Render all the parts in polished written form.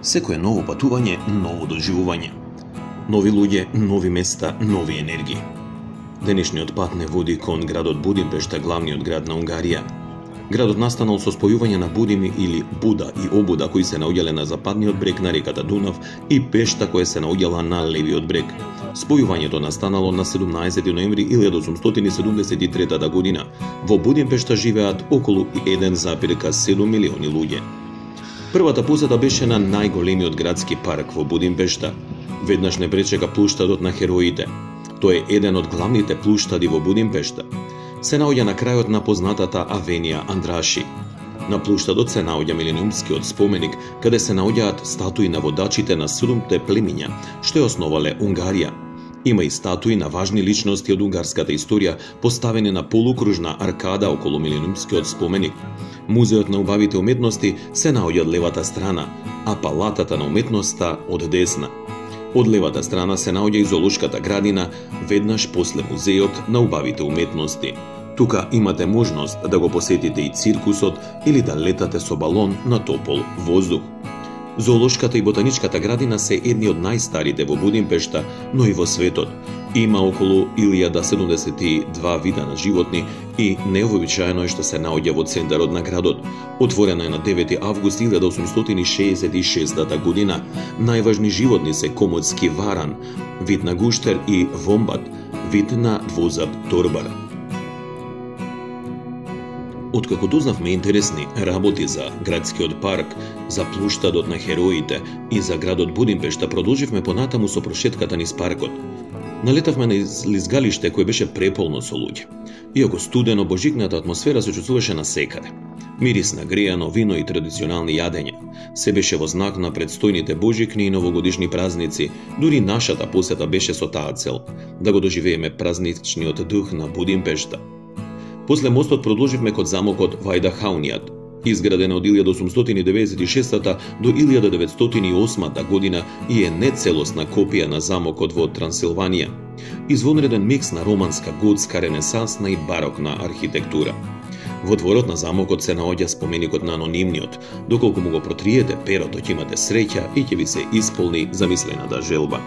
Секое ново патување, ново доживување. Нови луѓе, нови места, нови енергии. Денешниот пат не води кон градот Будимпешта, главниот град на Унгарија. Градот настанал со спојување на Будими или Буда и Обуда кои се наоѓале на западниот брег на реката Дунав и Пешта која се наоѓала на левиот брег. Спојувањето настанало на 17 ноември 1873 година. Во Будимпешта живеат околу 1,7 милиони луѓе. Првата посета беше на најголемиот градски парк во Будимпешта. Веднаш не пречека плуштадот на Хероите. Тој е еден од главните плуштади во Будимпешта. Се наоѓа на крајот на познатата авенија Андраши. На плуштадот се наоѓа милениумскиот споменик, каде се наоѓаат статуи на водачите на 7 племиња, што ја основале Унгарија. Има и статуи на важни личности од унгарската историја, поставени на полукружна аркада околу милениумскиот споменик. Музеот на убавите уметности се наоѓа од левата страна, а палатата на уметноста од десна. Од левата страна се наоѓа и зоолошката градина, веднаш после музеот на убавите уметности. Тука имате можност да го посетите и циркусот или да летате со балон на топол воздух. Зоолошката и ботаничката градина се едни од најстарите во Будимпешта, но и во светот. Има околу 1072 вида на животни и невообичаено е што се наоѓа во центарот на градот. Отворена е на 9 август 1866 година. Најважни животни се комодски варан, вид на гуштер и вомбат, вид на двозаб торбар. Откако дознавме интересни работи за градскиот парк, за плуштадот на Хероите и за градот Будимпешта, продолживме понатаму со прошетката низ паркот. Налетавме на лизгалиште кое беше преполно со луѓе. Иако студено, божикната атмосфера се чувствуваше насекаде. Мирис на грејано вино и традиционални јадења. Се беше во знак на предстојните божикни и новогодишни празници. Дури нашата посета беше со таа цел, да го доживееме празничниот дух на Будимпешта. После мостот продолживме кон замокот Вајдахаунијат, изграден од 1896 до 1908 година и е нецелосна копија на замокот во Трансилванија. Извонреден микс на романска, готска, ренесансна и барокна архитектура. Во дворот на замокот се наоѓа споменикот на анонимниот. Доколку му го протриете перото, ќе имате среќа и ќе ви се исполни замислената желба.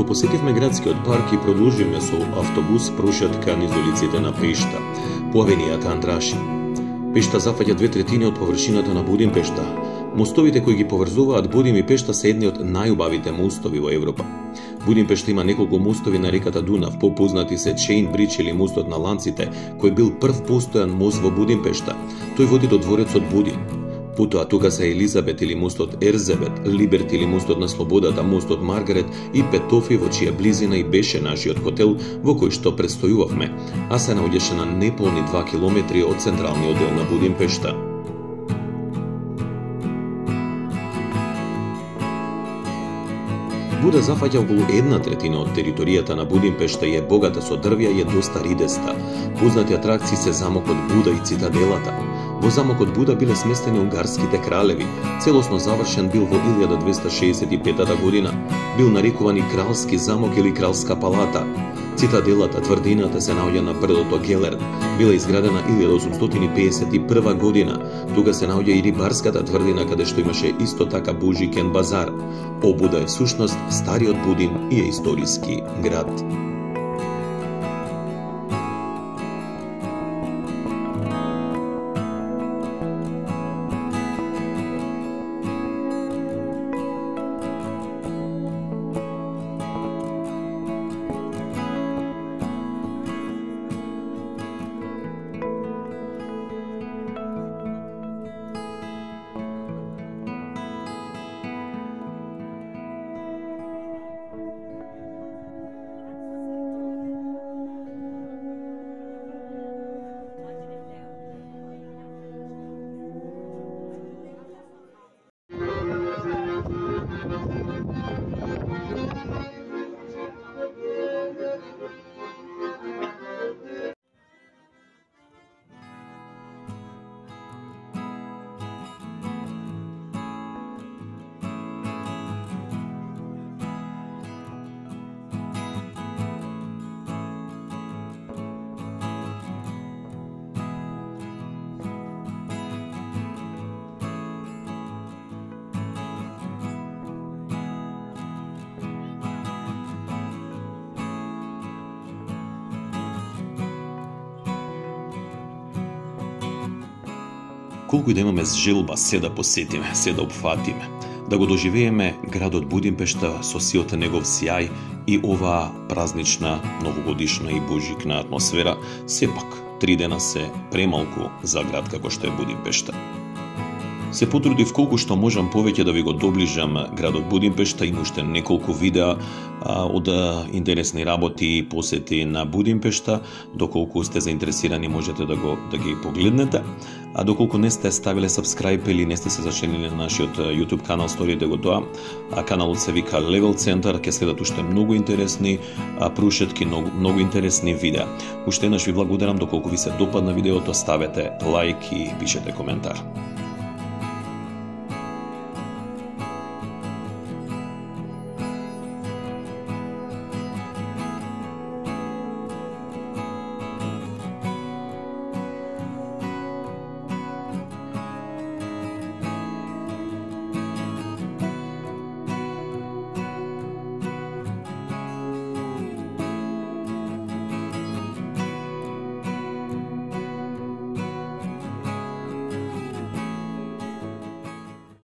посетивме градскиот парк и продолживме со автобус прошетка низ улиците на Пешта, по авенија Кандраши. Пешта зафаќа 2/3 од површината на Будимпешта. Мостовите кои ги поврзуваат Будим и Пешта се едни од најубавите мостови во Европа. Будимпешта има неколку мостови на реката Дунав, попознати се Чейн Бридж или мостот на ланците, кој бил прв постојан мост во Будимпешта. Тој води до дворецот Будим. Потоа тука се Елизабет или мостот Ерзебет, Либерт или мостот на Слободата, мостот Маргарет и Петофи, во чија близина и беше нашиот хотел во кој што престојувавме, а се наоѓаше на неполни 2 километри од централниот дел на Будимпешта. Буда зафаќа околу 1/3 од територијата на Будимпешта и е богата со дрвја и е доста ридеста. Познати атракции се замокот Буда и цитаделата. Во замокот Буда биле сместени унгарските кралеви. Целосно завршен бил во 1265 година. Бил нарекуван и кралски замок или кралска палата. Цитаделата, тврдината, се наоѓа на брдото Гелерн. Била изградена 1851 година. Тука се наоѓа и рибарската тврдина, каде што имаше исто така Бужикен базар. Обуда е всушност стариот Будим и е историски град. Колку и да имаме желба се да посетиме, се да опфатиме, да го доживееме градот Будимпешта со сиот негов сјај и оваа празнична, новогодишна и божикна атмосфера, сепак 3 дена се премалку за град како што е Будимпешта. Се потрудив колку што можам повеќе да ви го доближам градот Будимпешта, има уште неколку видеа од интересни работи и посети на Будимпешта. Доколку сте заинтересирани можете да ги погледнете, а доколку не сте ставиле subscribe или не сте се зачленили на нашиот YouTube канал, сторите го тоа. Каналот се вика Level Center, ќе следат уште многу интересни прушетки, многу интересни видеа. Уште еднаш ви благодарам, доколку ви се допадна видеото, ставете лайк и пишете коментар.